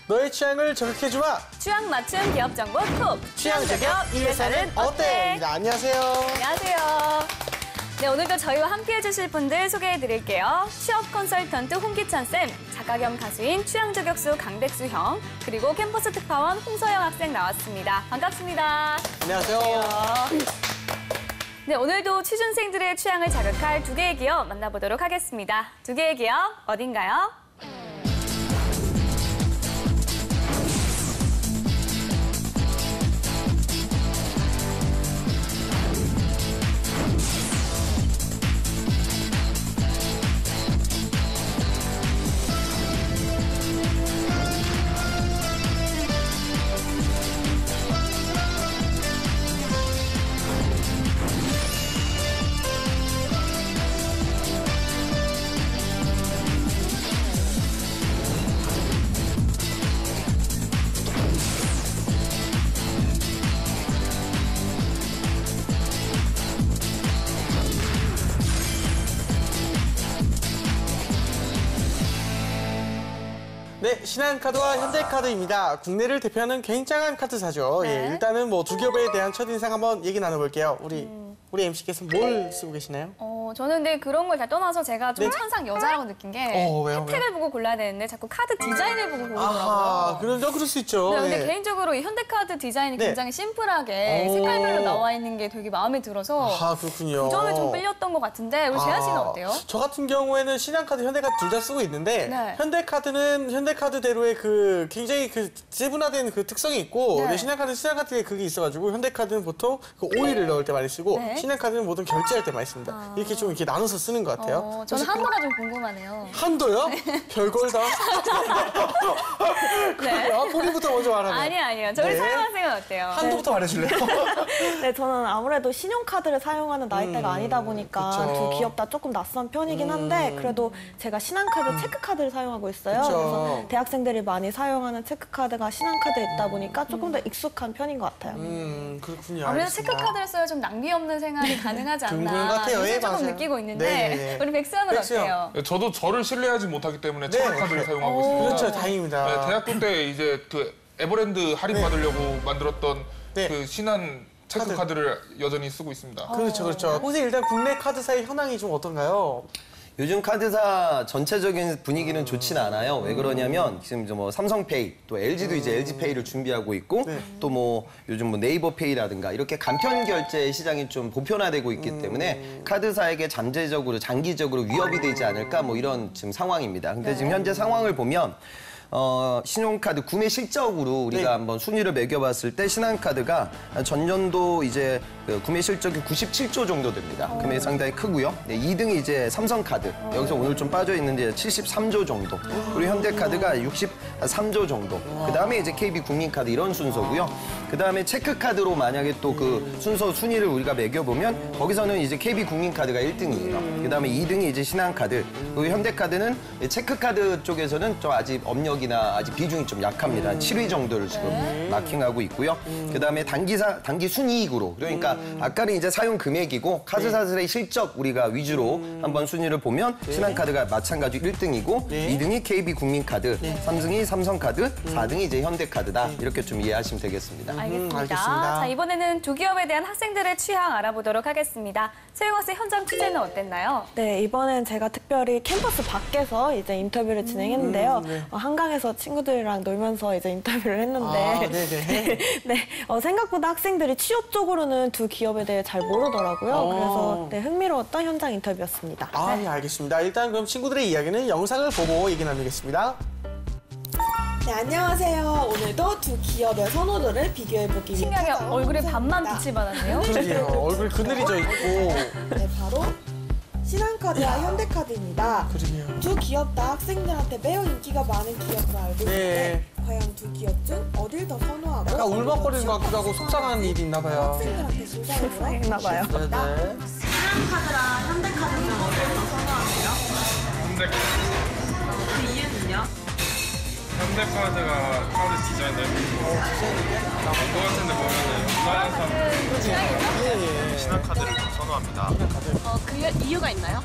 너의 취향을 저격해주마. 취향 맞춤 기업 정보 톡. 취향 저격 이 회사는 어때? 안녕하세요. 안녕하세요. 네, 오늘도 저희와 함께 해주실 분들 소개해드릴게요. 취업 컨설턴트 홍기찬 쌤, 작가 겸 가수인 취향 저격수 강백수 형, 그리고 캠퍼스 특파원 홍서영 학생 나왔습니다. 반갑습니다. 안녕하세요. 네, 오늘도 취준생들의 취향을 자극할 두 개의 기업 만나보도록 하겠습니다. 두 개의 기업 어딘가요? 네, 신한카드와 현대카드입니다. 국내를 대표하는 굉장한 카드사죠. 네. 예, 일단은 두 기업에 대한 첫인상 한번 얘기 나눠볼게요. 우리 MC께서 뭘 쓰고 계시나요? 저는 근데 그런 걸 다 떠나서 제가 좀 네? 천상 여자라고 느낀 게 왜요? 혜택을 보고 골라야 되는데 자꾸 카드 디자인을 보고 고르더라고요. 아하, 그럴 수 있죠. 네, 근데 예. 개인적으로 이 현대카드 디자인이 네. 굉장히 심플하게 오. 색깔별로 나와 있는 게 되게 마음에 들어서 아, 그렇군요. 그 점에 좀 끌렸던 것 같은데 우리 재하 씨는 어때요? 저 같은 경우에는 신한카드, 현대카드 둘 다 쓰고 있는데 네. 현대카드는 현대카드대로의 굉장히 세분화된 특성이 있고 네. 신한카드에 그게 있어가지고 현대카드는 보통 오일을 넣을 때 많이 쓰고 네. 신한카드는 모든 결제할 때 많이 씁니다. 이렇게 좀 나눠서 쓰는 것 같아요. 저는 한도가 좀 궁금하네요. 한도요? 별걸 다? 네. 본인부터 먼저 말하면. 아니요. 저희 네. 서영 학생은 어때요? 한도부터 말해줄래요? 네, 저는 아무래도 신용카드를 사용하는 나이대가 아니다 보니까 그쵸. 두 기업 다 조금 낯선 편이긴 한데 그래도 제가 신한카드 체크카드를 사용하고 있어요. 그쵸. 그래서 대학생들이 많이 사용하는 체크카드가 신한카드에 있다 보니까 조금 더 익숙한 편인 것 같아요. 그렇군요. 아무래도 알겠습니다. 체크카드를 써야 좀 낭비 없는 생활이 가능하지 둥근 않나 같아요. 요새 예, 조금 맞아요. 느끼고 있는데 네. 우리 백수형은 백수형. 어때요? 저도 저를 신뢰하지 못하기 때문에 네. 체크카드를 사용하고 있습니다. 그렇죠. 다행입니다. 네, 대학교 때 이제 에버랜드 할인 받으려고 만들었던 네. 그 신한 체크카드를 여전히 쓰고 있습니다. 그렇죠. 선생님, 일단 국내 카드사의 현황이 좀 어떤가요? 요즘 카드사 전체적인 분위기는 좋지는 않아요. 왜 그러냐면 지금 삼성페이, 또 LG도 이제 LG페이를 준비하고 있고 또 요즘 네이버페이라든가 이렇게 간편 결제 시장이 좀 보편화되고 있기 때문에 카드사에게 잠재적으로 장기적으로 위협이 되지 않을까 이런 지금 상황입니다. 근데 지금 현재 상황을 보면 신용카드 구매 실적으로 우리가 한번 순위를 매겨봤을 때 신한카드가 전년도 이제 구매 실적이 97조 정도 됩니다. 금액이 상당히 크고요. 네, 2등이 이제 삼성카드. 여기서 오늘 좀 빠져 있는데 73조 정도. 그리고 현대카드가 63조 정도. 그다음에 이제 KB국민카드 이런 순서고요. 그다음에 체크카드로 만약에 또 그 순서 순위를 우리가 매겨보면 거기서는 이제 KB국민카드가 1등이에요. 그다음에 2등이 이제 신한카드. 그리고 현대카드는 체크카드 쪽에서는 좀 아직 업력이나 아직 비중이 좀 약합니다. 7위 정도를 지금 마킹하고 있고요. 그다음에 단기 순이익으로 그러니까 아까는 이제 사용 금액이고 카드사들의 실적 우리가 위주로 한번 순위를 보면 신한카드가 마찬가지로 1등이고 2등이 KB국민카드, 3등이 삼성카드, 4등이 이제 현대카드다. 이렇게 좀 이해하시면 되겠습니다. 알겠습니다. 알겠습니다. 자, 이번에는 두 기업에 대한 학생들의 취향 알아보도록 하겠습니다. 서영 학생 현장 취재는 어땠나요? 네, 이번엔 제가 특별히 캠퍼스 밖에서 이제 인터뷰를 진행했는데요. 한강에서 친구들이랑 놀면서 이제 인터뷰를 했는데 네네. 생각보다 학생들이 취업 쪽으로는 두 기업에 대해 잘 모르더라고요. 그래서 흥미로웠던 현장 인터뷰였습니다. 네, 알겠습니다. 일단 그럼 친구들의 이야기는 영상을 보고 얘기 나누겠습니다. 네, 안녕하세요. 오늘도 두 기업의 선호도를 비교해보기 위해 신기하게 찾아온 얼굴에 반만 영상입니다. 빛이 받았네요. 그러게요. 얼굴 그늘이져 있고. 네, 바로 신한카드와 현대카드입니다. 그러게요. 두 기업 다 학생들한테 매우 인기가 많은 기업으로 알고 있는데 과연 두 기업 중 어딜 더 선호하고 약간 울먹거리는 것 어딜 같기도 하고 더 속상한 일이 있나 봐요. 학생들한테 진상으로 속상했나 봐요. 네네. 신한카드랑 현대카드 중 어디를 더 선호하세요? 현대카드. 그 이유는요? 현대카드가 카드 디자인을 본것 같은데 보면은 무난한 사람 신한카드를 좀 선호합니다. 그 이유가 있나요?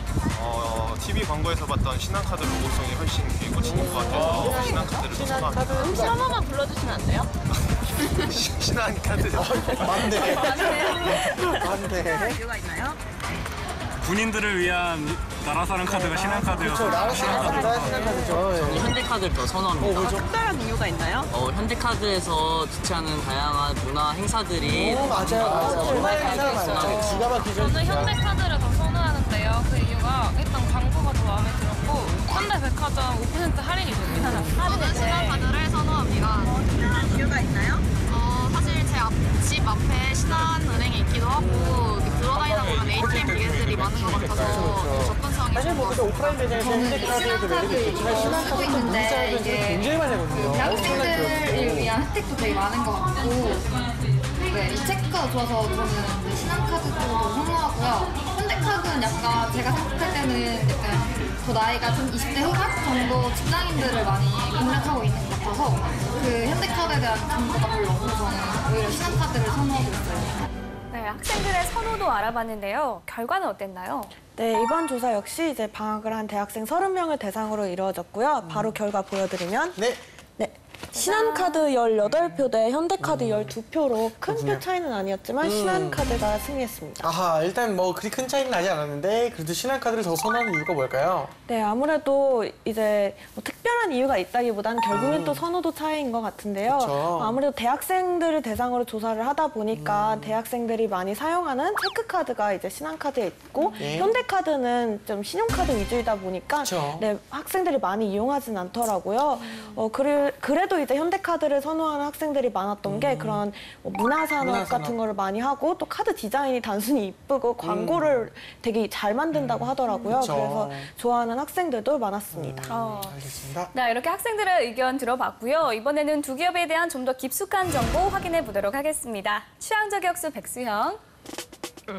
TV 광고에서 봤던 신한카드 로고송이 훨씬 길고 지닌 것 같아서 신한카드를 좀 선호합니다. 혹시 한 번만 불러주시면 안 돼요? 신한카드. 맞네. 맞네. 이유가 있나요? 군인들을 위한 나라사랑 카드가 신한카드여서 그렇죠. 나라사랑카드가 신한카드죠. 예. 현대카드를 더 선호합니다. 특별한 이유가 있나요? 현대카드에서 주최하는 다양한 문화 행사들이 맞아요. 정말 행사가 기가 막히죠. 저는 현대카드를 더 선호하는데요. 그 이유가 일단 광고가 더 마음에 들었고 현대백화점 5% 할인이 좋긴 저는 신한카드를 선호합니다. 특별한 이유가 있나요? 사실 제 집 앞에 신한은행이 있기도 하고 들어다니다 보면 ATM 기계들이 많은 것 같아서 접근성이 사실 뭐 근데 오프라인 매장에서 현대카드의 그 매력이 있지만 신한카드 또 문자에도 굉장히 많이 하거든요. 대학생들을 위한 혜택도 되게 많은 것 같고 네, 이 체크가 좋아서 저는 신한카드 쪽을 더 선호하고요. 현대카드는 약간 제가 생각할 때는 약간 더 나이가 좀 20대 후반 정도 직장인들을 많이 공략하고 있는 것 같아서 그 현대카드에 대한 정보가 별로 없어서 저는 오히려 신한카드를 선호하고 있어요. 네, 학생들의 선호도 알아봤는데요. 결과는 어땠나요? 네, 이번 조사 역시 이제 방학을 한 대학생 30명을 대상으로 이루어졌고요. 바로 결과 보여드리면 네. 신한카드 18표 대 현대카드 12표로 큰 표 차이는 아니었지만 신한카드가 승리했습니다. 아하, 일단 뭐 그리 큰 차이는 나지 않았는데 그래도 신한카드를 더 선호하는 이유가 뭘까요? 네, 아무래도 이제 뭐 특별한 이유가 있다기보단 결국엔 또 선호도 차이인 것 같은데요. 그쵸. 아무래도 대학생들을 대상으로 조사를 하다 보니까 대학생들이 많이 사용하는 체크카드가 이제 신한카드에 있고 현대카드는 좀 신용카드 위주이다 보니까 네, 학생들이 많이 이용하진 않더라고요. 그래도 이제 현대카드를 선호하는 학생들이 많았던 게 그런 문화산업 같은 거를 많이 하고 또 카드 디자인이 단순히 이쁘고 광고를 되게 잘 만든다고 하더라고요. 그래서 좋아하는 학생들도 많았습니다. 알겠습니다. 네, 이렇게 학생들의 의견 들어봤고요. 이번에는 두 기업에 대한 좀 더 깊숙한 정보 확인해 보도록 하겠습니다. 취향저격수 백수형.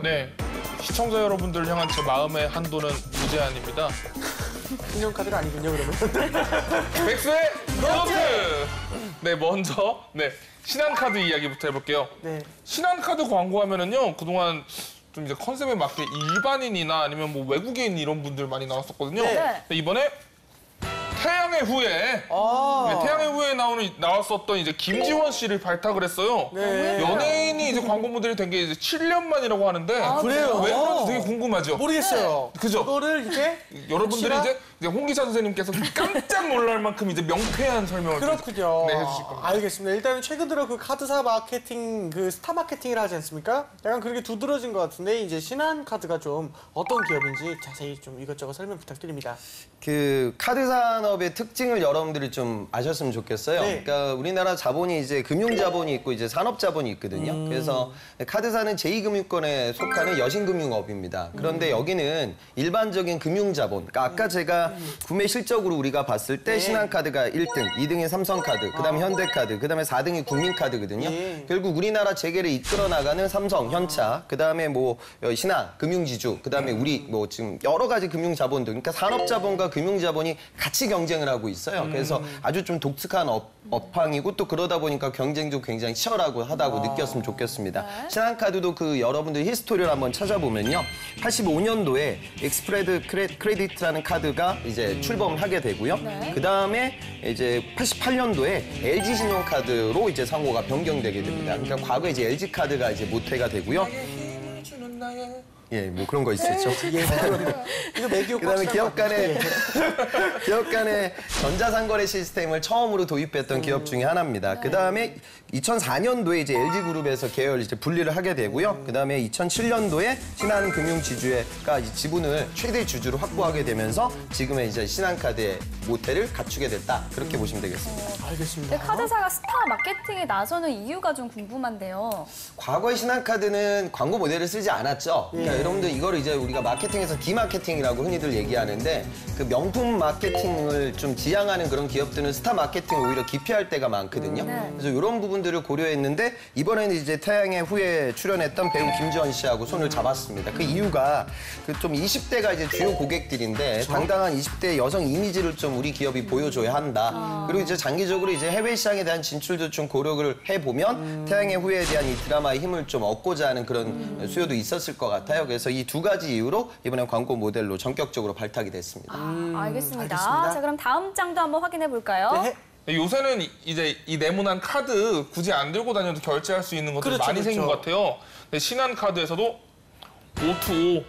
네, 시청자 여러분들 향한 제 마음의 한도는 무제한입니다. 신용카드가 아니군요, 그러면. 백수의 노트! 네, 먼저 신한카드 이야기부터 해볼게요. 네. 신한카드 광고하면은요, 그동안 좀 이제 컨셉에 맞게 일반인이나 아니면 뭐 외국인 이런 분들 많이 나왔었거든요. 네. 근데 이번에 태양의 후예, 태양의 후예에 나왔었던 이제 김지원 씨를 발탁을 했어요. 네. 연예인이 이제 광고 모델이 된 게 이제 7년 만이라고 하는데 그래요? 왜 그런지 되게 궁금하죠. 모르겠어요. 그죠? 그거를 이제 여러분들이 이제 홍 기자 선생님께서 깜짝 놀랄 만큼 이제 명쾌한 설명을 그렇군요. 해주실 겁니다. 알겠습니다. 일단 최근 들어 그 카드사 마케팅, 그 스타 마케팅을 하지 않습니까? 약간 그렇게 두드러진 것 같은데 이제 신한카드가 좀 어떤 기업인지 자세히 좀 이것저것 설명 부탁드립니다. 그 카드 산업의 특징을 여러분들이 좀 아셨으면 좋겠어요. 네. 그러니까 우리나라 자본이 이제 금융 자본이 있고 이제 산업 자본이 있거든요. 그래서 카드사는 제2금융권에 속하는 여신금융업입니다. 그런데 여기는 일반적인 금융 자본. 그러니까 아까 제가 구매 실적으로 우리가 봤을 때 신한카드가 1등, 2등이 삼성카드, 그다음에 현대카드, 그다음에 4등이 국민카드거든요. 결국 우리나라 재계를 이끌어 나가는 삼성, 현차, 그다음에 뭐 신한, 금융지주, 그다음에 우리 뭐 지금 여러 가지 금융 자본들, 그러니까 산업 자본과 금융 자본이 같이 경쟁을 하고 있어요. 그래서 아주 좀 독특한 업황이고 또 그러다 보니까 경쟁도 굉장히 치열하다고 느꼈으면 좋겠습니다. 신한카드도 그 여러분들 히스토리를 한번 찾아보면요. 85년도에 엑스프레드 크레디트라는 카드가 이제 출범을 하게 되고요. 그 다음에 이제 88년도에 LG 신용카드로 이제 상호가 변경되게 됩니다. 그러니까 과거에 이제 LG 카드가 이제 모태가 되고요. 예, 뭐 그런 거 있었죠. 이거 매기오 그다음에 기업 간의 전자상거래 시스템을 처음으로 도입했던 기업 중에 하나입니다. 그다음에 2004년도에 이제 LG그룹에서 계열 이제 분리를 하게 되고요. 그다음에 2007년도에 신한금융지주가 지분을 최대 주주로 확보하게 되면서 지금의 이제 신한카드의 모태를 갖추게 됐다. 그렇게 보시면 되겠습니다. 알겠습니다. 카드사가 스타 마케팅에 나서는 이유가 좀 궁금한데요. 과거의 신한카드는 광고 모델을 쓰지 않았죠. 그러니까 여러분들 이거를 이제 우리가 마케팅에서 디마케팅이라고 흔히들 얘기하는데 그 명품 마케팅을 좀 지향하는 그런 기업들은 스타 마케팅을 오히려 기피할 때가 많거든요. 그래서 이런 부분들을 고려했는데 이번에는 이제 태양의 후예 출연했던 배우 김지원 씨하고 손을 잡았습니다. 그 이유가 그 좀 20대가 이제 주요 고객들인데 당당한 20대 여성 이미지를 좀 좀 우리 기업이 보여줘야 한다. 그리고 이제 장기적으로 이제 해외 시장에 대한 진출도 좀 고려를 해보면 태양의 후예에 대한 이 드라마의 힘을 좀 얻고자 하는 그런 수요도 있었을 것 같아요. 그래서 이 두 가지 이유로 이번에 광고 모델로 전격적으로 발탁이 됐습니다. 알겠습니다. 자, 그럼 다음 장도 한번 확인해 볼까요? 네. 요새는 이제 이 네모난 카드 굳이 안 들고 다녀도 결제할 수 있는 것들이 많이 생긴 것 같아요. 네, 신한카드에서도 O2O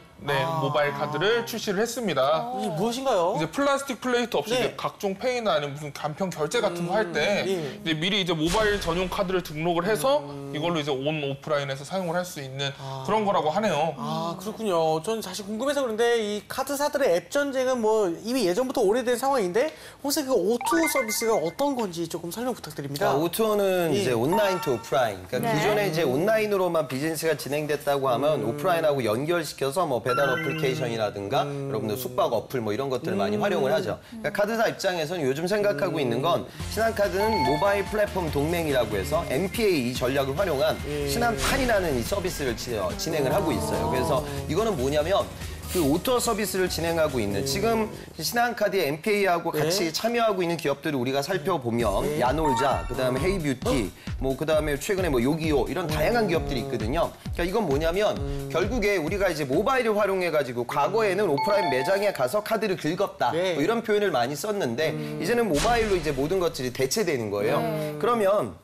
모바일 카드를 출시를 했습니다. 이게 무엇인가요? 이제 플라스틱 플레이트 없이 이제 각종 페이나 아니면 무슨 간편 결제 같은 거 할 때 이제 미리 이제 모바일 전용 카드를 등록을 해서 이걸로 이제 온 오프라인에서 사용을 할 수 있는 그런 거라고 하네요. 아, 그렇군요. 전 사실 궁금해서 그런데 이 카드사들의 앱 전쟁은 뭐 이미 예전부터 오래된 상황인데 혹시 그 O2O 서비스가 어떤 건지 조금 설명 부탁드립니다. O2O는 이제 온라인 투 오프라인. 그러니까 기존에 이제 온라인으로만 비즈니스가 진행됐다고 하면 오프라인하고 연결시켜서 뭐 배달 어플리케이션이라든가 여러분들 숙박 어플 뭐 이런 것들을 많이 활용을 하죠. 그러니까 카드사 입장에서는 요즘 생각하고 있는 건 신한카드는 모바일 플랫폼 동맹이라고 해서 MPA 이 전략을 활용한 신한판이라는 이 서비스를 진행을 하고 있어요. 그래서 이거는 뭐냐면 그 오토 서비스를 진행하고 있는 지금 신한카드의 MPA하고 같이 참여하고 있는 기업들을 우리가 살펴보면 야놀자, 그다음에 헤이뷰티, 뭐 그다음에 최근에 뭐 요기요 이런 다양한 기업들이 있거든요. 그러니까 이건 뭐냐면 결국에 우리가 이제 모바일을 활용해 가지고 과거에는 오프라인 매장에 가서 카드를 긁었다 뭐 이런 표현을 많이 썼는데 이제는 모바일로 이제 모든 것들이 대체되는 거예요. 그러면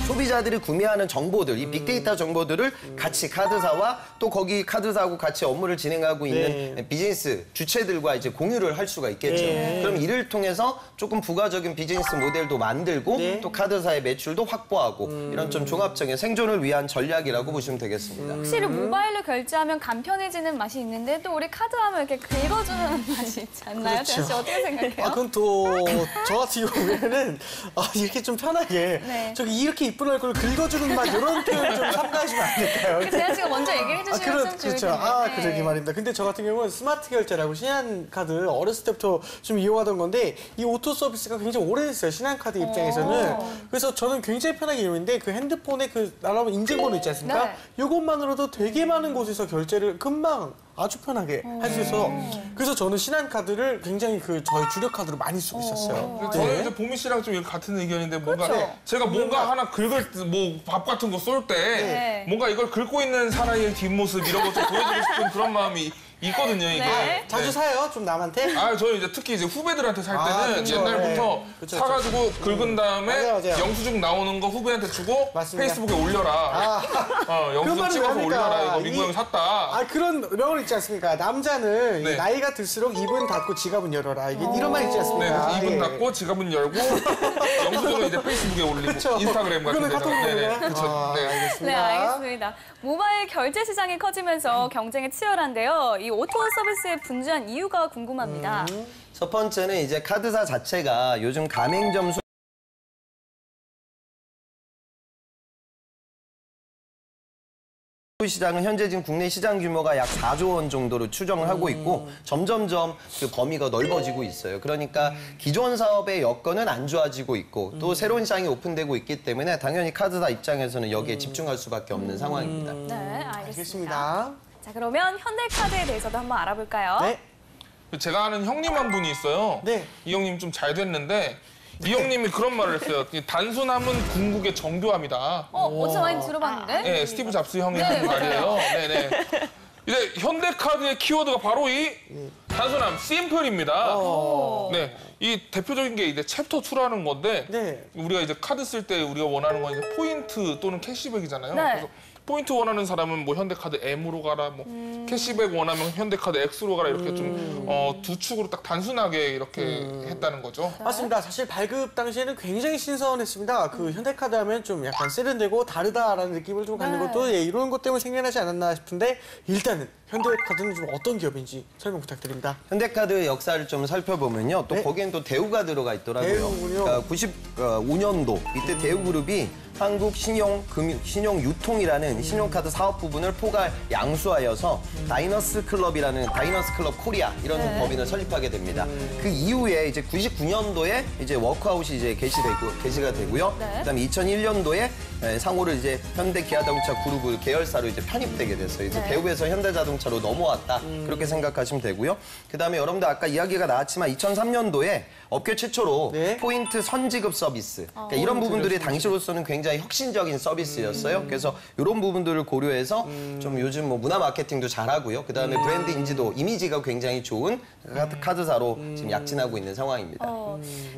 소비자들이 구매하는 정보들, 이 빅데이터 정보들을 같이 카드사와 또 거기 카드사하고 같이 업무를 진행하고 있는 비즈니스 주체들과 이제 공유를 할 수가 있겠죠. 그럼 이를 통해서 조금 부가적인 비즈니스 모델도 만들고 또 카드사의 매출도 확보하고 이런 좀 종합적인 생존을 위한 전략이라고 보시면 되겠습니다. 확실히 모바일로 결제하면 간편해지는 맛이 있는데 또 우리 카드하면 이렇게 긁어주는 맛이 있지 않나요? 그렇죠. 대현 씨 어떻게 생각해요? 그건 또 저 같은 경우에는 이렇게 좀 편하게 저기 이렇게 이쁜 얼굴을 긁어주는 맛 이런 표현 좀 삼가하시면 안 될까요? 대현 씨가 먼저 얘기해 주시면 좀 좋을 텐데. 그러게 말입니다. 근데 저 같은 경우는 스마트 결제라고 신한카드 어렸을 때부터 좀 이용하던 건데 이 오토 서비스가 굉장히 오래됐어요. 신한카드 입장에서는. 그래서 저는 굉장히 편하게 이용했는데 그 핸드폰에 그 날아오는 인증번호 있지 않습니까? 이것만으로도 되게 많은 곳에서 결제를 금방 아주 편하게 할 수 있어서 그래서 저는 신한카드를 굉장히 그 저희 주력 카드로 많이 쓰고 있었어요. 저는 이제 보미 씨랑 좀 같은 의견인데 뭔가 제가 뭔가 하나 긁을 뭐 밥 같은 거 쏠 때 뭔가 이걸 긁고 있는 사나이의 뒷모습 이런 거 좀 보여주고 싶은 그런 마음이 있거든요, 이게. 자주 사요? 좀 남한테? 저는 이제 특히 이제 후배들한테 살 때는 옛날부터 사가지고 긁은 다음에 영수증 나오는 거 후배한테 주고 페이스북에 올려라. 영수증 찍어서 올려라. 이거 민구 형이 샀다. 그런 명언 있지 않습니까? 남자는 나이가 들수록 입은 닫고 지갑은 열어라. 이런 말 있지 않습니까? 네, 입은 닫고 지갑은 열고 영수증은 이제 페이스북에 올리고 인스타그램 같은 데다가. 그렇죠. 알겠습니다. 네, 알겠습니다. 모바일 결제 시장이 커지면서 경쟁이 치열한데요. 이 오토 서비스에 분주한 이유가 궁금합니다. 첫 번째는 이제 카드사 자체가 요즘 가맹점 시장은 현재 지금 국내 시장 규모가 약 4조 원 정도로 추정을 하고 있고 점점점 그 범위가 넓어지고 있어요. 그러니까 기존 사업의 여건은 안 좋아지고 있고 또 새로운 시장이 오픈되고 있기 때문에 당연히 카드사 입장에서는 여기에 집중할 수밖에 없는 상황입니다. 네, 알겠습니다. 자, 그러면 현대카드에 대해서도 한번 알아볼까요? 네. 제가 아는 형님 한 분이 있어요. 이 형님 좀 잘 됐는데 이 형님이 그런 말을 했어요. 단순함은 궁극의 정교함이다. 어디서 많이 들어봤는데? 네, 스티브 잡스 형이 하는 말이에요. 네네. 이제 현대카드의 키워드가 바로 이 단순함, 심플입니다. 네, 이 대표적인 게 이제 챕터 2라는 건데 우리가 이제 카드 쓸 때 우리가 원하는 건 이제 포인트 또는 캐시백이잖아요. 그래서 포인트 원하는 사람은 뭐 현대카드 M으로 가라, 뭐 캐시백 원하면 현대카드 X로 가라 이렇게 좀 두 축으로 딱 단순하게 이렇게 했다는 거죠. 맞습니다. 사실 발급 당시에는 굉장히 신선했습니다. 그 현대카드 하면 좀 약간 세련되고 다르다라는 느낌을 좀 갖는 것도 이런 것 때문에 생겨나지 않았나 싶은데 일단은 현대카드는 좀 어떤 기업인지 설명 부탁드립니다. 현대카드의 역사를 좀 살펴보면요. 또 거기엔 또 대우가 들어가 있더라고요. 대우군요. 그러니까 95년도 이때 대우그룹이 한국 신용유통이라는 신용카드 사업 부분을 포괄 양수하여서 다이너스 클럽이라는 다이너스 클럽 코리아 이런 법인을 설립하게 됩니다. 그 이후에 이제 99년도에 이제 워크아웃이 이제 개시가 되고요. 그다음에 2001년도에 상호를 이제 현대기아자동차 그룹 계열사로 이제 편입되게 됐어요. 그래서 대우에서 현대자동차 자동차로 넘어왔다. 그렇게 생각하시면 되고요. 그다음에 여러분들 아까 이야기가 나왔지만 2003년도에 업계 최초로 포인트 선지급 서비스. 그러니까 이런 부분들이 당시로서는 굉장히 혁신적인 서비스였어요. 그래서 이런 부분들을 고려해서 좀 요즘 뭐 문화 마케팅도 잘하고요. 그다음에 브랜드 인지도, 이미지가 굉장히 좋은 카드사로 지금 약진하고 있는 상황입니다.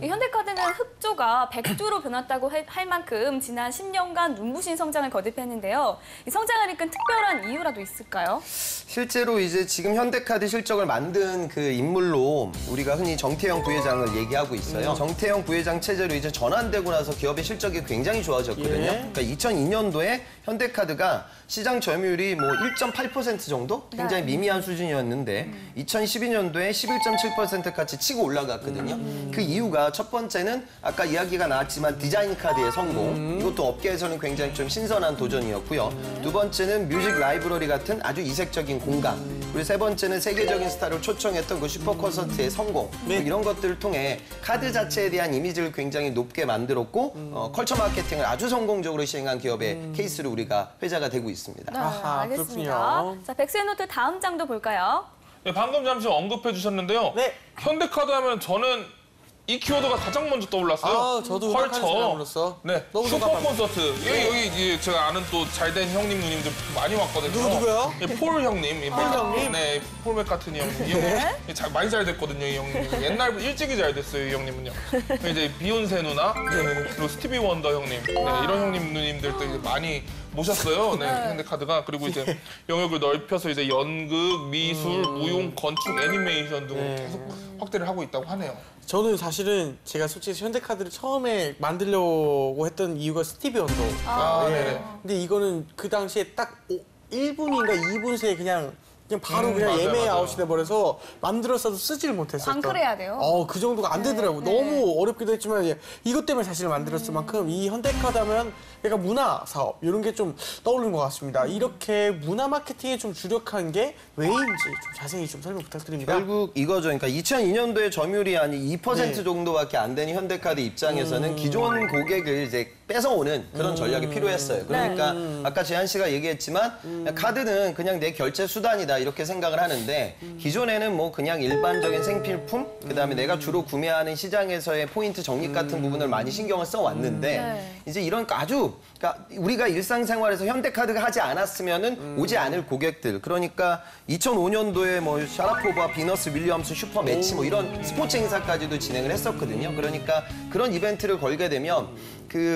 이 현대카드는 흑조가 백조로 변했다고 할 만큼 지난 10년간 눈부신 성장을 거듭했는데요. 이 성장을 이끈 특별한 이유라도 있을까요? 실제로 이제 지금 현대카드 실적을 만든 그 인물로 우리가 흔히 정태영 부회장을 얘기하고 있어요. 정태영 부회장 체제로 이제 전환되고 나서 기업의 실적이 굉장히 좋아졌거든요. 그러니까 2002년도에 현대카드가 시장 점유율이 뭐 1.8% 정도? 굉장히 미미한 수준이었는데 2012년도에 11.7%까지 치고 올라갔거든요. 그 이유가 첫 번째는 아까 이야기가 나왔지만 디자인 카드의 성공. 이것도 업계에서는 굉장히 좀 신선한 도전이었고요. 두 번째는 뮤직 라이브러리 같은 아주 이색적인 공간. 그리고 세 번째는 세계적인 스타를 초청했던 그 슈퍼 콘서트의 성공. 이런 것들을 통해 카드 자체에 대한 이미지를 굉장히 높게 만들었고 컬처 마케팅을 아주 성공적으로 시행한 기업의 케이스로 우리가 회자가 되고 있습니다. 아하, 알겠습니다. 자, 백스의 노트 다음 장도 볼까요? 네, 방금 잠시 언급해 주셨는데요. 현대카드 하면 저는 이 키워드가 가장 먼저 떠올랐어요. 저도 컬처. 네, 슈퍼 콘서트. 여기 이제 제가 아는 또 잘된 형님 누님들 많이 왔거든요. 누구요? 폴 형님. 폴 형님? 네, 폴 맥카트니 형님. 이 형님 많이 잘 됐거든요, 이 형님. 옛날 일찍이 잘 됐어요, 이 형님은요. 이제 비욘세 누나, 그리고 스티비 원더 형님. 네, 이런 형님 누님들도 이제 많이 모셨어요. 네, 현대카드가. 그리고 이제 영역을 넓혀서 이제 연극, 미술, 무용, 건축, 애니메이션 등으로 계속 확대를 하고 있다고 하네요. 저는 사실은 제가 솔직히 현대카드를 처음에 만들려고 했던 이유가 스티비 원더. 근데 이거는 그 당시에 딱 1분인가 2분 새에 그냥 바로 그냥 예매 아웃이 돼버려서 만들었어도 쓰지를 못했어요. 광클해야 돼요. 그 정도가 안 되더라고요. 너무 어렵기도 했지만 이것 때문에 사실 만들었을 만큼 이 현대카드 하면 약간 문화 사업 이런 게 좀 떠오르는 것 같습니다. 이렇게 문화 마케팅에 좀 주력한 게 왜인지 좀 자세히 좀 설명 부탁드립니다. 결국 이거죠. 그러니까 2002년도에 점유율이 한 2% 정도밖에 안 되는 현대카드 입장에서는 기존 고객을 이제 뺏어오는 그런 전략이 필요했어요. 그러니까 아까 재한 씨가 얘기했지만 카드는 그냥 내 결제 수단이다 이렇게 생각을 하는데 기존에는 뭐 그냥 일반적인 생필품 그다음에 내가 주로 구매하는 시장에서의 포인트 적립 같은 부분을 많이 신경을 써왔는데 이제 이런 아주 그러니까 우리가 일상생활에서 현대카드가 하지 않았으면은 오지 않을 고객들 그러니까 2005년도에 뭐 샤라포바, 비너스 윌리엄스, 슈퍼 매치 뭐 이런 스포츠 행사까지도 진행을 했었거든요. 그러니까 그런 이벤트를 걸게 되면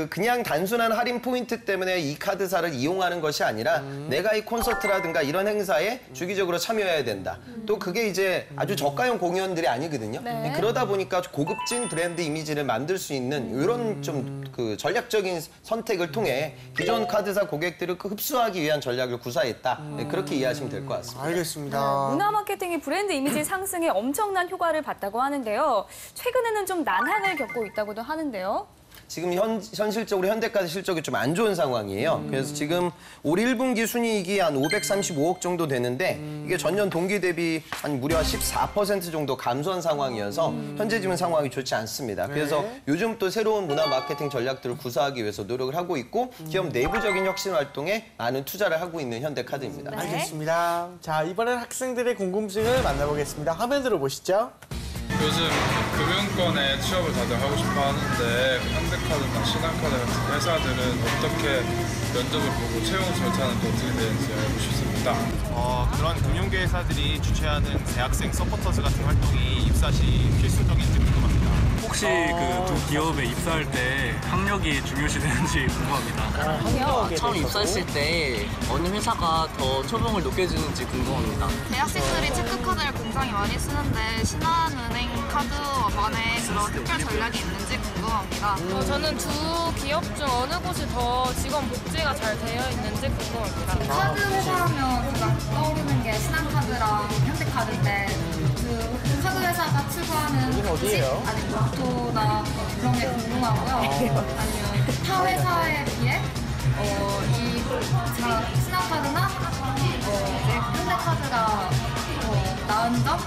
그냥 단순한 할인 포인트 때문에 이 카드사를 이용하는 것이 아니라 내가 이 콘서트라든가 이런 행사에 주기적으로 참여해야 된다. 또 그게 이제 아주 저가형 공연들이 아니거든요. 그러다 보니까 고급진 브랜드 이미지를 만들 수 있는 이런 좀 그 전략적인 선택을 통해 기존 카드사 고객들을 흡수하기 위한 전략을 구사했다. 그렇게 이해하시면 될 것 같습니다. 알겠습니다. 문화 마케팅이 브랜드 이미지 상승에 엄청난 효과를 봤다고 하는데요. 최근에는 좀 난항을 겪고 있다고도 하는데요. 지금 현실적으로 현대카드 실적이 좀 안 좋은 상황이에요. 그래서 지금 올 1분기 순이익이 한 535억 정도 되는데 이게 전년 동기 대비 한 무려 14% 정도 감소한 상황이어서 현재 지금 상황이 좋지 않습니다. 그래서 요즘 또 새로운 문화 마케팅 전략들을 구사하기 위해서 노력을 하고 있고 기업 내부적인 혁신 활동에 많은 투자를 하고 있는 현대카드입니다. 알겠습니다. 자, 이번엔 학생들의 궁금증을 만나보겠습니다. 화면으로 보시죠. 요즘 금융권에 취업을 다들 하고 싶어 하는데 현대카드나 신한카드 같은 회사들은 어떻게 면접을 보고 채용 절차는 또 어떻게 되는지 알고 싶습니다. 그런 금융계 회사들이 주최하는 대학생 서포터즈 같은 활동이 입사 시 필수적인지 궁금합니다. 혹시 그 두 기업에 입사할 때 학력이 중요시 되는지 궁금합니다. 처음 입사했을 때 어느 회사가 더 초봉을 높게 주는지 궁금합니다. 대학생들이 체크카드를 굉장히 많이 쓰는데 신한은행 카드만의 그런 특별 전략이 있는지 궁금합니다. 저는 두 기업 중 어느 곳이 더 직원 복지가 잘 되어 있는지 궁금합니다. 카드 회사하면 제가 떠오르는 게 신한카드랑 현대카드인데 그 카드 회사가 추구하는 복지 아니면 목표나 그런 게 궁금하고요. 아니면 타 회사에 비해 이 신한카드나 현대카드가 나은 점,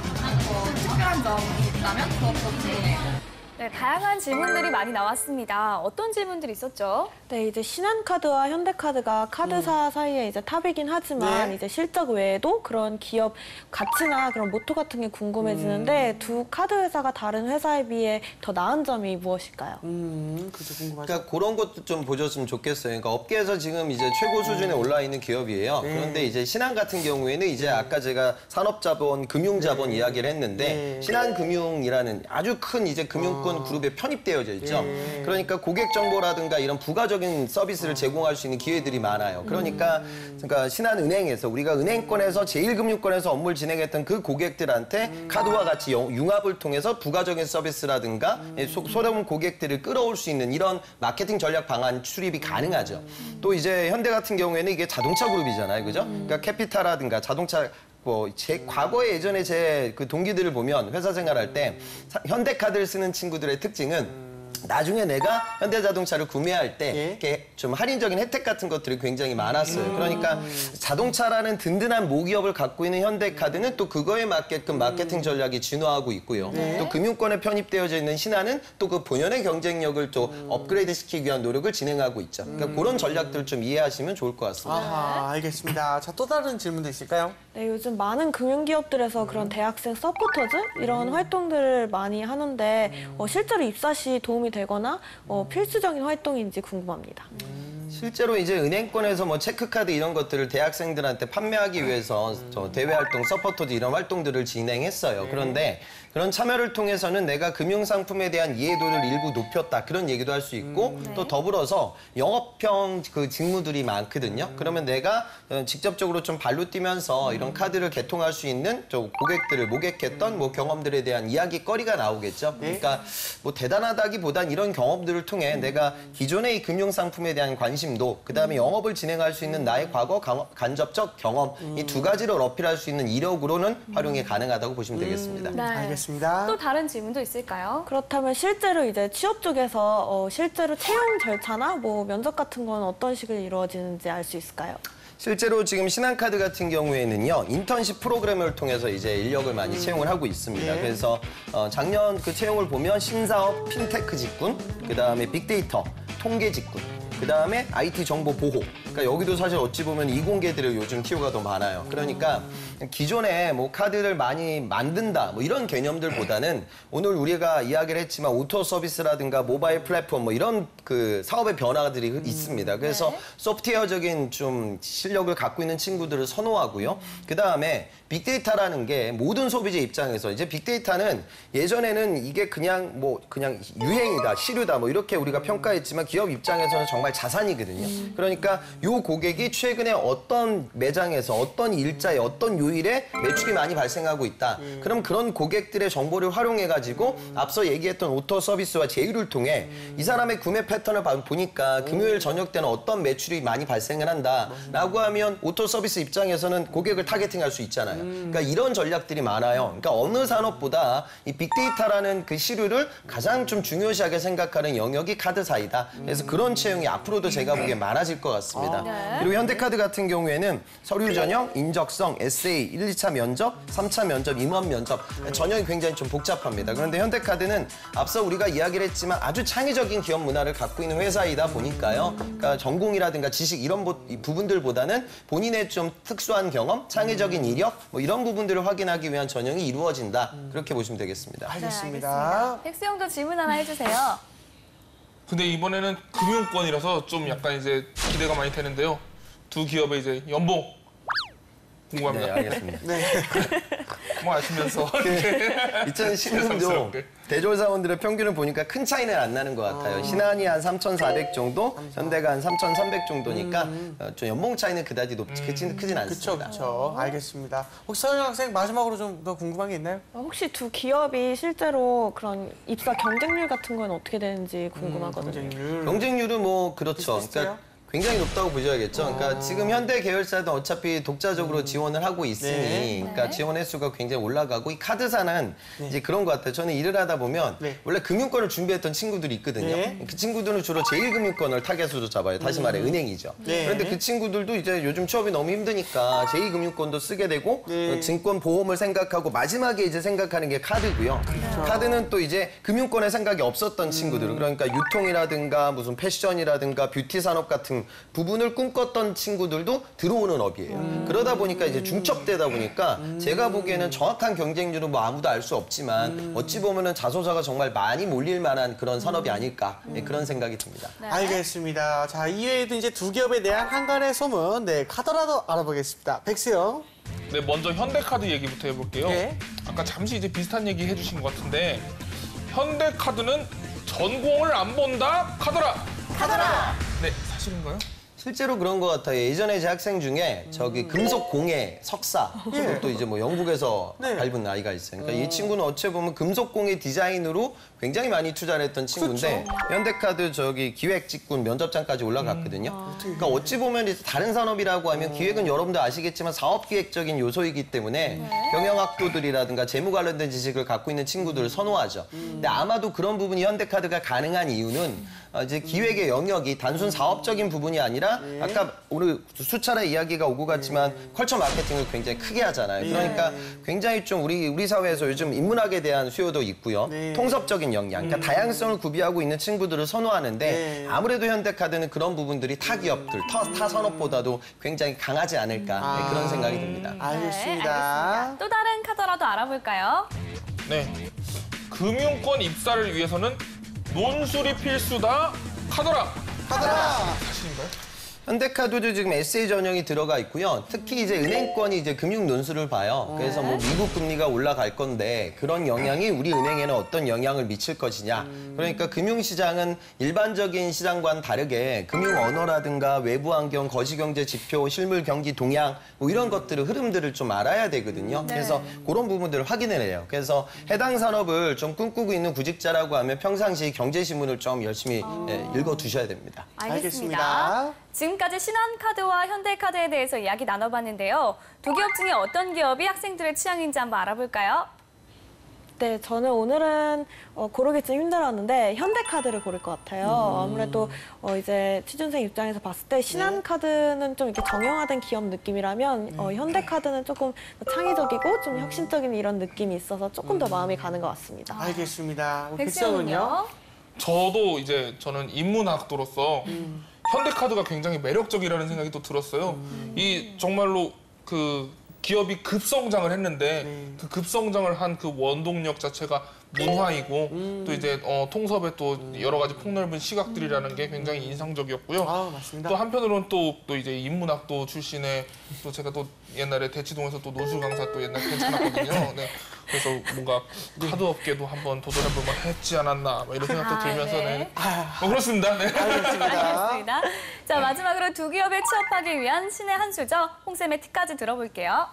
특별한 점이 있다면 그것도 궁금해요. 네, 다양한 질문들이 많이 나왔습니다. 어떤 질문들이 있었죠? 네, 이제 신한카드와 현대카드가 카드사 사이에 이제 탑이긴 하지만 이제 실적 외에도 그런 기업 가치나 그런 모토 같은 게 궁금해지는데 두 카드 회사가 다른 회사에 비해 더 나은 점이 무엇일까요? 그죠, 궁금하죠. 그러니까 그런 것도 좀 보셨으면 좋겠어요. 그러니까 업계에서 지금 이제 최고 수준에 올라 있는 기업이에요. 그런데 이제 신한 같은 경우에는 이제 아까 제가 산업자본, 금융자본 이야기를 했는데 신한금융이라는 아주 큰 이제 금융권 그룹에 편입되어져 있죠. 그러니까 고객 정보라든가 이런 부가적인 서비스를 제공할 수 있는 기회들이 많아요. 그러니까 신한은행에서 우리가 은행권에서 제1금융권에서 업무를 진행했던 그 고객들한테 카드와 같이 융합을 통해서 부가적인 서비스라든가 소규모 고객들을 끌어올 수 있는 이런 마케팅 전략 방안 수립이 가능하죠. 또 이제 현대 같은 경우에는 이게 자동차 그룹이잖아요, 그죠? 그러니까 캐피탈이라든가 자동차 제 과거에 예전에 제 그 동기들을 보면 회사 생활할 때 현대카드를 쓰는 친구들의 특징은 나중에 내가 현대자동차를 구매할 때 이렇게 좀 할인적인 혜택 같은 것들이 굉장히 많았어요. 그러니까 자동차라는 든든한 모기업을 갖고 있는 현대카드는 또 그거에 맞게끔 마케팅 전략이 진화하고 있고요. 또 금융권에 편입되어져 있는 신한은 또 그 본연의 경쟁력을 또 업그레이드 시키기 위한 노력을 진행하고 있죠. 그러니까 그런 전략들을 좀 이해하시면 좋을 것 같습니다. 아하, 알겠습니다. 자, 또 다른 질문도 있을까요? 네, 요즘 많은 금융기업들에서 그런 대학생 서포터즈 이런 활동들을 많이 하는데 실제로 입사 시 도움이 되거나 필수적인 활동인지 궁금합니다. 실제로 이제 은행권에서 뭐 체크카드 이런 것들을 대학생들한테 판매하기 위해서 대외 활동, 서포터즈 이런 활동들을 진행했어요. 그런데 그런 참여를 통해서는 내가 금융상품에 대한 이해도를 일부 높였다. 그런 얘기도 할 수 있고 또 더불어서 영업형 그 직무들이 많거든요. 그러면 내가 직접적으로 좀 발로 뛰면서 이런 카드를 개통할 수 있는 고객들을 모객했던 뭐 경험들에 대한 이야기거리가 나오겠죠. 그러니까 뭐 대단하다기보단 이런 경험들을 통해 내가 기존의 이 금융상품에 대한 관심도 그다음에 영업을 진행할 수 있는 나의 과거 간접적 경험 이 두 가지를 어필할 수 있는 이력으로는 활용이 가능하다고 보시면 되겠습니다. 네. 알겠습니다. 또 다른 질문도 있을까요? 그렇다면 실제로 이제 취업 쪽에서 실제로 채용 절차나 뭐 면접 같은 건 어떤 식으로 이루어지는지 알 수 있을까요? 실제로 지금 신한카드 같은 경우에는요, 인턴십 프로그램을 통해서 이제 인력을 많이 채용을 하고 있습니다. 그래서 작년 그 채용을 보면 신사업, 핀테크 직군, 그다음에 빅데이터, 통계 직군, 그다음에 IT 정보 보호. 그러니까 여기도 사실 어찌 보면 이공계들을 요즘 키워가 더 많아요. 그러니까 기존에 뭐 카드를 많이 만든다 뭐 이런 개념들보다는 오늘 우리가 이야기를 했지만 오토 서비스라든가 모바일 플랫폼 뭐 이런 그 사업의 변화들이 있습니다. 그래서 소프트웨어적인 좀 실력을 갖고 있는 친구들을 선호하고요. 그다음에 빅데이터라는 게 모든 소비자 입장에서 이제 빅데이터는 예전에는 이게 그냥 유행이다, 시류다 뭐 이렇게 우리가 평가했지만 기업 입장에서는 정말 자산이거든요. 그러니까 요 고객이 최근에 어떤 매장에서 어떤 일자에 어떤 요일에 매출이 많이 발생하고 있다. 그럼 그런 고객들의 정보를 활용해가지고 앞서 얘기했던 오토 서비스와 제휴를 통해 이 사람의 구매 패턴을 보니까 금요일 저녁 때는 어떤 매출이 많이 발생을 한다라고 하면 오토 서비스 입장에서는 고객을 타겟팅할 수 있잖아요. 그러니까 이런 전략들이 많아요. 그러니까 어느 산업보다 이 빅데이터라는 그 시류를 가장 좀 중요시하게 생각하는 영역이 카드사이다. 그래서 그런 채용이 앞으로도 제가 보기엔 많아질 것 같습니다. 그리고 현대카드 같은 경우에는 서류 전형, 인적성, 에세이, 1, 2차 면접, 3차 면접, 임원 면접 전형이 굉장히 좀 복잡합니다. 그런데 현대카드는 앞서 우리가 이야기를 했지만 아주 창의적인 기업 문화를 갖고 있는 회사이다 보니까요. 그러니까 전공이라든가 지식 이런 부분들보다는 본인의 좀 특수한 경험, 창의적인 이력 뭐 이런 부분들을 확인하기 위한 전형이 이루어진다. 그렇게 보시면 되겠습니다. 알겠습니다. 백수영도 질문 하나 해주세요. 근데 이번에는 금융권이라서 좀 약간 이제 기대가 많이 되는데요. 두 기업의 이제 연봉 궁금합니다. 네, 알겠습니다. 네. 뭐 아시면서 2010년도 대졸 사원들의 평균을 보니까 큰 차이는 안 나는 것 같아요. 신한이 한 3,400 정도, 현대가 한 3,300 정도니까 좀 연봉 차이는 그다지 크진 않습니다. 그렇죠. 알겠습니다. 혹시 서영 학생 마지막으로 좀 더 궁금한 게 있나요? 혹시 두 기업이 실제로 그런 입사 경쟁률 같은 건 어떻게 되는지 궁금하거든요. 경쟁률은 뭐 그렇죠. 그러니까 굉장히 높다고 보셔야겠죠. 그러니까 지금 현대 계열사도 어차피 독자적으로 지원을 하고 있으니 그러니까 지원 횟수가 굉장히 올라가고 이 카드사는 이제 그런 것 같아요. 저는 일을 하다 보면 원래 금융권을 준비했던 친구들이 있거든요. 그 친구들은 주로 제1금융권을 타겟으로 잡아요. 다시 말해 은행이죠. 그런데 그 친구들도 이제 요즘 취업이 너무 힘드니까 제2금융권도 쓰게 되고 증권 보험을 생각하고 마지막에 이제 생각하는 게 카드고요. 카드는 또 이제 금융권에 생각이 없었던 친구들, 그러니까 유통이라든가 무슨 패션이라든가 뷰티 산업 같은 부분을 꿈꿨던 친구들도 들어오는 업이에요. 그러다 보니까 이제 중첩되다 보니까 제가 보기에는 정확한 경쟁률은 뭐 아무도 알 수 없지만 어찌 보면은 자소자가 정말 많이 몰릴 만한 그런 산업이 아닐까 그런 생각이 듭니다. 알겠습니다. 자, 이외에도 이제 두 기업에 대한 한간의 소문, 카더라도 알아보겠습니다. 백수영. 네, 먼저 현대카드 얘기부터 해볼게요. 아까 잠시 이제 비슷한 얘기 해주신 것 같은데 현대카드는 전공을 안 본다 카더라. 네, 사실인가요? 실제로 그런 것 같아요. 예전에 제 학생 중에 저기 금속공예 석사, 또 이제 뭐 영국에서 밟은 아이가 있어요. 그러니까 이 친구는 어찌 보면 금속공예 디자인으로 굉장히 많이 투자를 했던 친구인데 현대카드 저기 기획직군 면접장까지 올라갔거든요. 그러니까 어찌 보면 이제 다른 산업이라고 하면 기획은 여러분들 아시겠지만 사업기획적인 요소이기 때문에 경영학도들이라든가 재무 관련된 지식을 갖고 있는 친구들을 선호하죠. 근데 아마도 그런 부분이 현대카드가 가능한 이유는 이제 기획의 영역이 단순 사업적인 부분이 아니라 아까 오늘 수차례 이야기가 오고 갔지만 컬처 마케팅을 굉장히 크게 하잖아요. 그러니까 굉장히 좀 우리 사회에서 요즘 인문학에 대한 수요도 있고요. 통섭적인 역량, 그러니까 다양성을 구비하고 있는 친구들을 선호하는데 아무래도 현대카드는 그런 부분들이 타 기업들, 타 산업보다도 굉장히 강하지 않을까 그런 생각이 듭니다. 알겠습니다. 또 다른 카더라도 알아볼까요? 네, 금융권 입사를 위해서는 논술이 필수다 카더라. 사실인가요? 현대카드도 지금 SA 전형이 들어가 있고요. 특히 이제 은행권이 이제 금융 논술을 봐요. 그래서 뭐 미국 금리가 올라갈 건데 그런 영향이 우리 은행에는 어떤 영향을 미칠 것이냐. 그러니까 금융시장은 일반적인 시장과는 다르게 금융 언어라든가 외부 환경, 거시경제 지표, 실물 경기 동향 뭐 이런 것들을 흐름들을 좀 알아야 되거든요. 그래서 그런 부분들을 확인을 해요. 그래서 해당 산업을 좀 꿈꾸고 있는 구직자라고 하면 평상시 경제신문을 좀 열심히 읽어두셔야 됩니다. 알겠습니다. 지금까지 신한카드와 현대카드에 대해서 이야기 나눠봤는데요. 두 기업 중에 어떤 기업이 학생들의 취향인지 한번 알아볼까요? 네, 저는 오늘은 고르기 좀 힘들었는데 현대카드를 고를 것 같아요. 아무래도 이제 취준생 입장에서 봤을 때 신한카드는 좀 이렇게 정형화된 기업 느낌이라면 현대카드는 조금 창의적이고 좀 혁신적인 이런 느낌이 있어서 조금 더 마음이 가는 것 같습니다. 알겠습니다. 백수영은요? 저도 이제 저는 인문학도로서 현대카드가 굉장히 매력적이라는 생각이 또 들었어요. 이 정말로 그 기업이 급성장을 했는데 그 급성장을 한 그 원동력 자체가 문화이고 또 이제 통섭의 또 여러 가지 폭넓은 시각들이라는 게 굉장히 인상적이었고요. 맞습니다. 또 한편으로는 또 이제 인문학도 출신의 또 제가 또 옛날에 대치동에서 또 노술 강사 또 옛날 괜찮았거든요. 네. 그래서 뭔가 카드 업계도 한번 도전해볼 만 했지 않았나 이런 생각도 들면서 그렇습니다. 네. 알겠습니다. 자, 마지막으로 두 기업에 취업하기 위한 신의 한 수죠. 홍쌤의 팁까지 들어볼게요.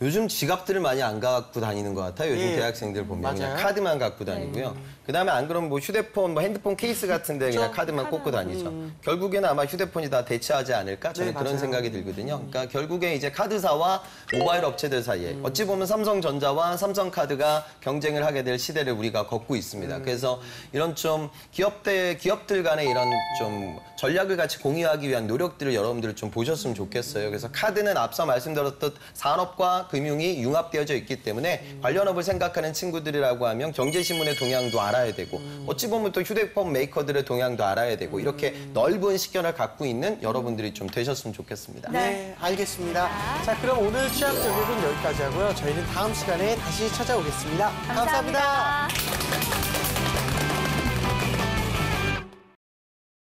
요즘 지갑들을 많이 안 갖고 다니는 것 같아요. 요즘 대학생들 보면 그냥 카드만 갖고 다니고요. 그다음에 안 그러면 뭐 휴대폰, 뭐 핸드폰 케이스 같은데 그냥 카드만 꽂고 다니죠. 결국에는 아마 휴대폰이 다 대체하지 않을까 저는 그런 생각이 들거든요. 그러니까 결국에 이제 카드사와 모바일 업체들 사이에 어찌 보면 삼성전자와 삼성카드가 경쟁을 하게 될 시대를 우리가 걷고 있습니다. 그래서 이런 좀 기업들 간의 이런 좀 전략을 같이 공유하기 위한 노력들을 여러분들 좀 보셨으면 좋겠어요. 그래서 카드는 앞서 말씀드렸듯 산업과 금융이 융합되어져 있기 때문에 관련업을 생각하는 친구들이라고 하면 경제신문의 동향도 알아야 되고 어찌 보면 또 휴대폰 메이커들의 동향도 알아야 되고 이렇게 넓은 식견을 갖고 있는 여러분들이 좀 되셨으면 좋겠습니다. 네, 알겠습니다. 자, 그럼 오늘 취향 저격은 여기까지 하고요. 저희는 다음 시간에 다시 찾아오겠습니다. 감사합니다.